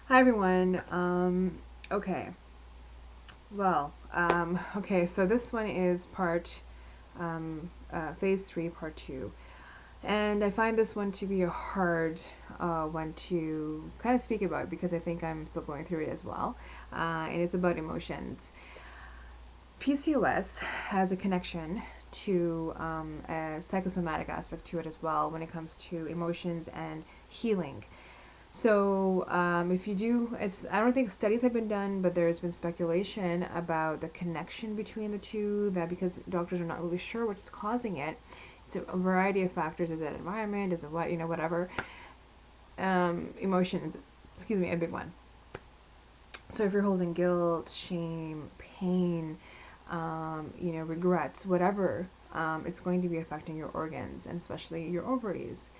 Hi everyone. Okay. Okay. So this one is phase three, part two, and I find this one to be a hard one to kind of speak about because I think I'm still going through it as well, and it's about emotions. PCOS has a connection to a psychosomatic aspect to it as well when it comes to emotions and healing. So, if you do, I don't think studies have been done, but there's been speculation about the connection between the two, that because doctors are not really sure what's causing it, it's a variety of factors. Is it environment? Is it what, whatever? Emotions, excuse me, a big one. So if you're holding guilt, shame, pain, regrets, whatever, it's going to be affecting your organs and especially your ovaries.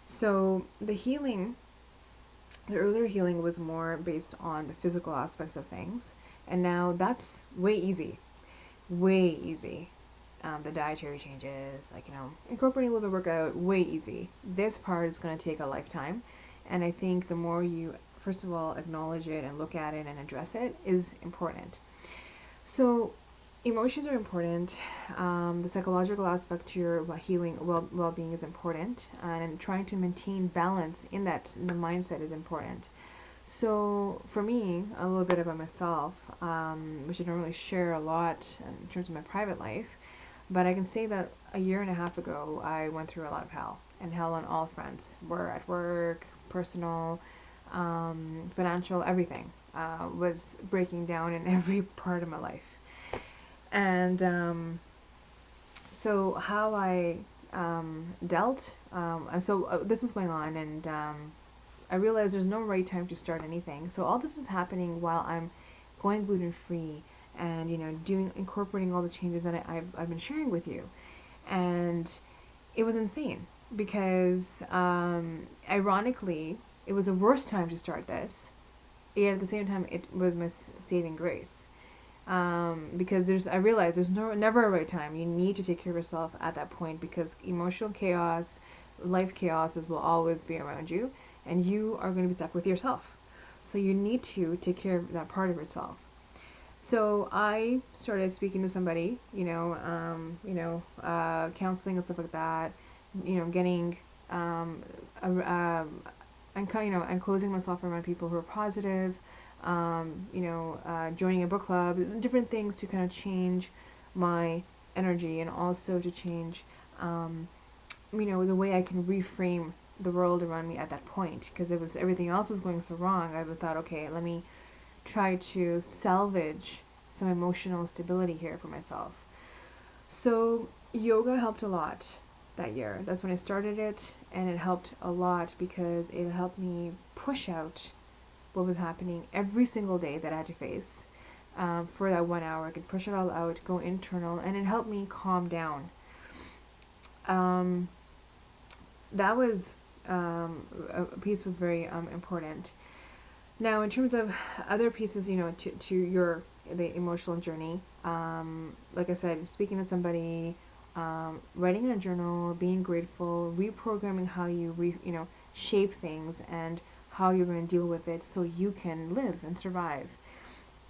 So the earlier healing was more based on the physical aspects of things, and now that's way easy. The dietary changes, like incorporating a little bit of workout, way easy. This part is going to take a lifetime, and I think the more you, first of all, acknowledge it and look at it and address it is important. So, emotions are important. The psychological aspect to your healing, well being is important, and trying to maintain balance in the mindset is important. So, for me, a little bit about myself, which I don't really share a lot in terms of my private life, but I can say that a year and a half ago, I went through a lot of hell, and hell on all fronts. We're at work, personal, financial, everything was breaking down in every part of my life. And so how I dealt, this was going on, and I realized there's no right time to start anything. So all this is happening while I'm going gluten free, and incorporating all the changes that I've been sharing with you, and it was insane because ironically it was the worst time to start this, yet at the same time it was my saving grace. Because I realized there's never a right time. You need to take care of yourself at that point because emotional chaos, life chaoses will always be around you, and you are going to be stuck with yourself. So you need to take care of that part of yourself. So I started speaking to somebody, counseling and stuff like that. Getting, and closing myself around people who are positive, joining a book club, different things to kind of change my energy and also to change, the way I can reframe the world around me at that point because it was everything else was going so wrong. I thought, okay, let me try to salvage some emotional stability here for myself. So yoga helped a lot that year. That's when I started it, and it helped a lot because it helped me push out what was happening every single day that I had to face. For that 1 hour, I could push it all out, go internal, and it helped me calm down. Um, that was a piece was very important. Now, in terms of other pieces, to the emotional journey, like I said, speaking to somebody, writing in a journal, being grateful, reprogramming how you shape things and how you're going to deal with it so you can live and survive.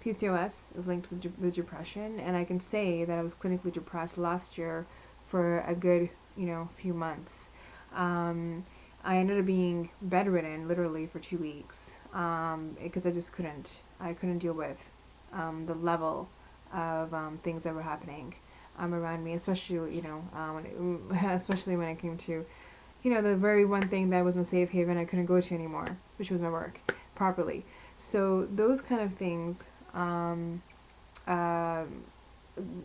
PCOS is linked with depression, and I can say that I was clinically depressed last year for a good, few months. I ended up being bedridden literally for 2 weeks because I couldn't deal with the level of things that were happening around me, especially especially when it came to the very one thing that was my safe haven I couldn't go to anymore, which was my work properly. So those kind of things, uh, and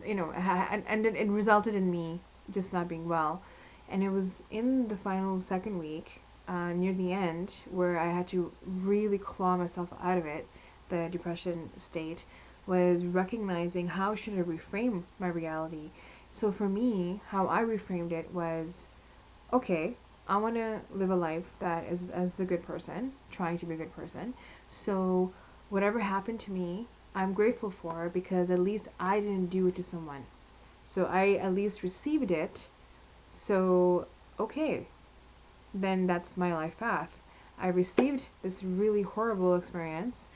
it resulted in me just not being well. And it was in the final second week, near the end, where I had to really claw myself out of it, the depression state, was recognizing how should I reframe my reality. So for me, how I reframed it was, okay, I want to live a life that is as the good person, trying to be a good person. So whatever happened to me, I'm grateful for because at least I didn't do it to someone. So I at least received it. So, okay, then that's my life path. I received this really horrible experience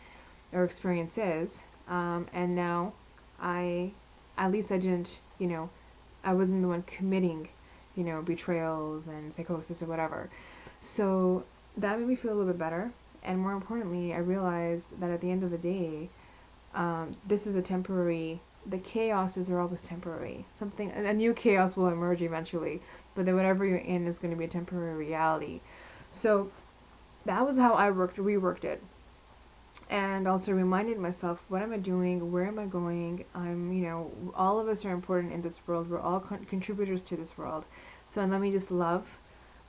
or experiences, and now at least I didn't, I wasn't the one committing, betrayals and psychosis or whatever. So that made me feel a little bit better. And more importantly, I realized that at the end of the day, this is a temporary. The chaoses are always temporary. A new chaos will emerge eventually, but then whatever you're in is going to be a temporary reality. So that was how I reworked it, and also reminded myself, what am I doing? Where am I going? All of us are important in this world. We're all contributors to this world. So let me just love.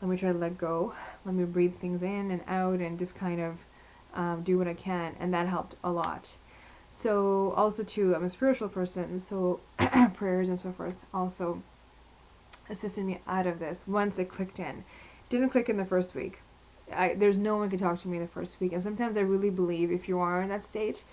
Let me try to let go. Let me breathe things in and out, and just kind of do what I can, and that helped a lot. So also too, I'm a spiritual person, so prayers and so forth also assisted me out of this once it clicked in. Didn't click in the first week. There's no one could talk to me the first week, and sometimes I really believe if you are in that state,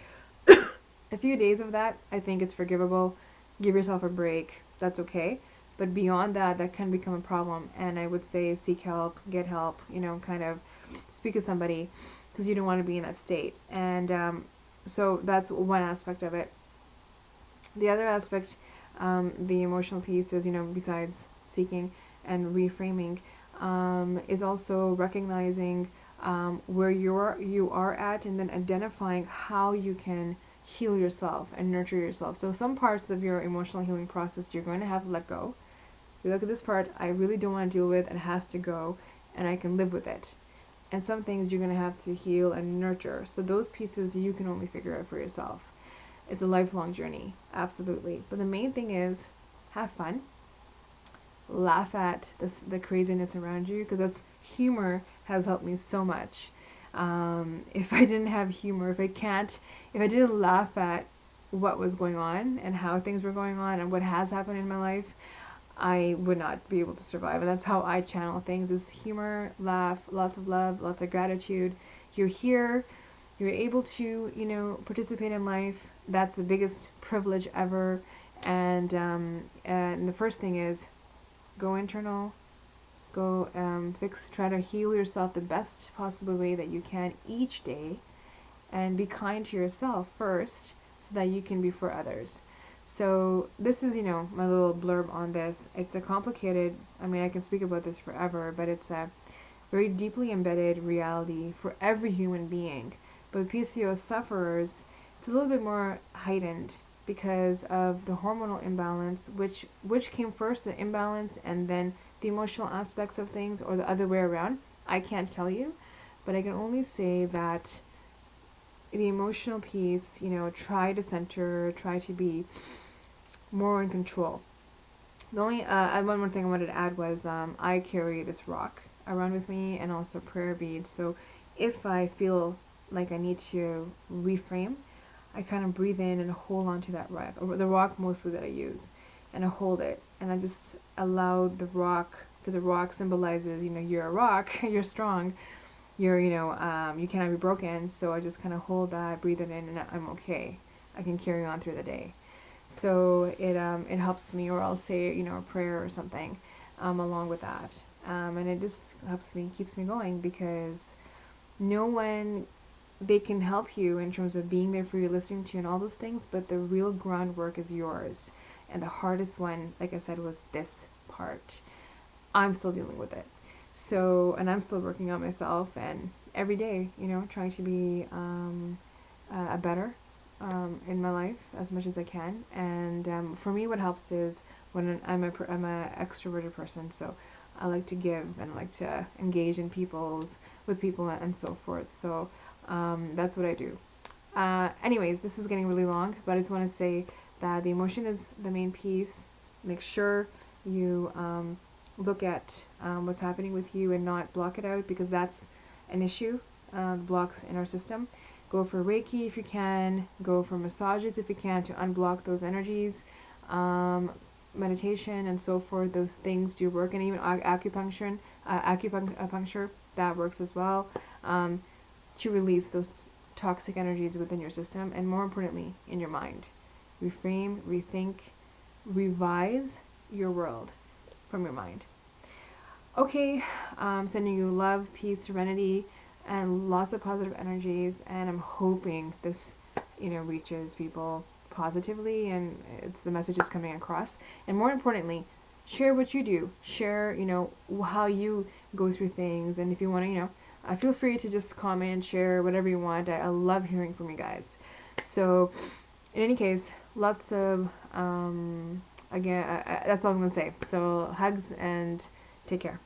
a few days of that, I think it's forgivable. Give yourself a break. That's okay. But beyond that, that can become a problem, and I would say seek help, get help. Kind of speak to somebody, because you don't want to be in that state. And so that's one aspect of it. The other aspect, the emotional piece is, besides seeking and reframing, is also recognizing where you are at, and then identifying how you can heal yourself and nurture yourself. So some parts of your emotional healing process you're going to have to let go. You look at this part, I really don't want to deal with, it has to go, and I can live with it. And some things you're going to have to heal and nurture. So those pieces you can only figure out for yourself. It's a lifelong journey, absolutely. But the main thing is, have fun. Laugh at the craziness around you, because humor has helped me so much. If I didn't have humor, if I didn't laugh at what was going on and how things were going on and what has happened in my life, I would not be able to survive. And that's how I channel things, is humor, laugh, lots of love, lots of gratitude. You're here, you're able to, participate in life. That's the biggest privilege ever. And the first thing is, go internal, go try to heal yourself the best possible way that you can each day, and be kind to yourself first so that you can be for others. So this is, my little blurb on this. It's a complicated, I can speak about this forever, but it's a very deeply embedded reality for every human being. But with PCOS sufferers, it's a little bit more heightened because of the hormonal imbalance, which came first, the imbalance, and then the emotional aspects of things, or the other way around. I can't tell you, but I can only say that the emotional piece, try to center, try to be more in control. The only one more thing I wanted to add was I carry this rock around with me, and also prayer beads. So if I feel like I need to reframe, I kind of breathe in and hold on to that rock, or the rock mostly that I use, and I hold it, and I just allow the rock, because the rock symbolizes, you're a rock, you're strong, you cannot be broken. So I just kind of hold that, breathe it in, and I'm okay. I can carry on through the day. So it helps me, or I'll say a prayer or something along with that, and it just helps me, keeps me going, because no one, they can help you in terms of being there for you, listening to you, and all those things, but the real groundwork is yours. And the hardest one, like I said, was this part. I'm still dealing with it. So, and I'm still working on myself, and every day, trying to be a better in my life as much as I can. And for me, what helps is when I'm a extroverted person, so I like to give and I like to engage with people and so forth. So that's what I do. Anyways, this is getting really long, but I just want to say that the emotion is the main piece. Make sure you look at what's happening with you and not block it out, because that's an issue, blocks in our system. Go for Reiki if you can. Go for massages if you can, to unblock those energies. Meditation and so forth, those things do work. And even acupuncture, that works as well, to release those toxic energies within your system, and more importantly, in your mind. Reframe, rethink, revise your world from your mind. Okay, sending you love, peace, serenity. and lots of positive energies, and I'm hoping this, reaches people positively, and it's the message is coming across. And more importantly, share what you do. Share, how you go through things, and if you want to, feel free to just comment, share whatever you want. I love hearing from you guys. So, in any case, lots of, again, that's all I'm going to say. So, hugs and take care.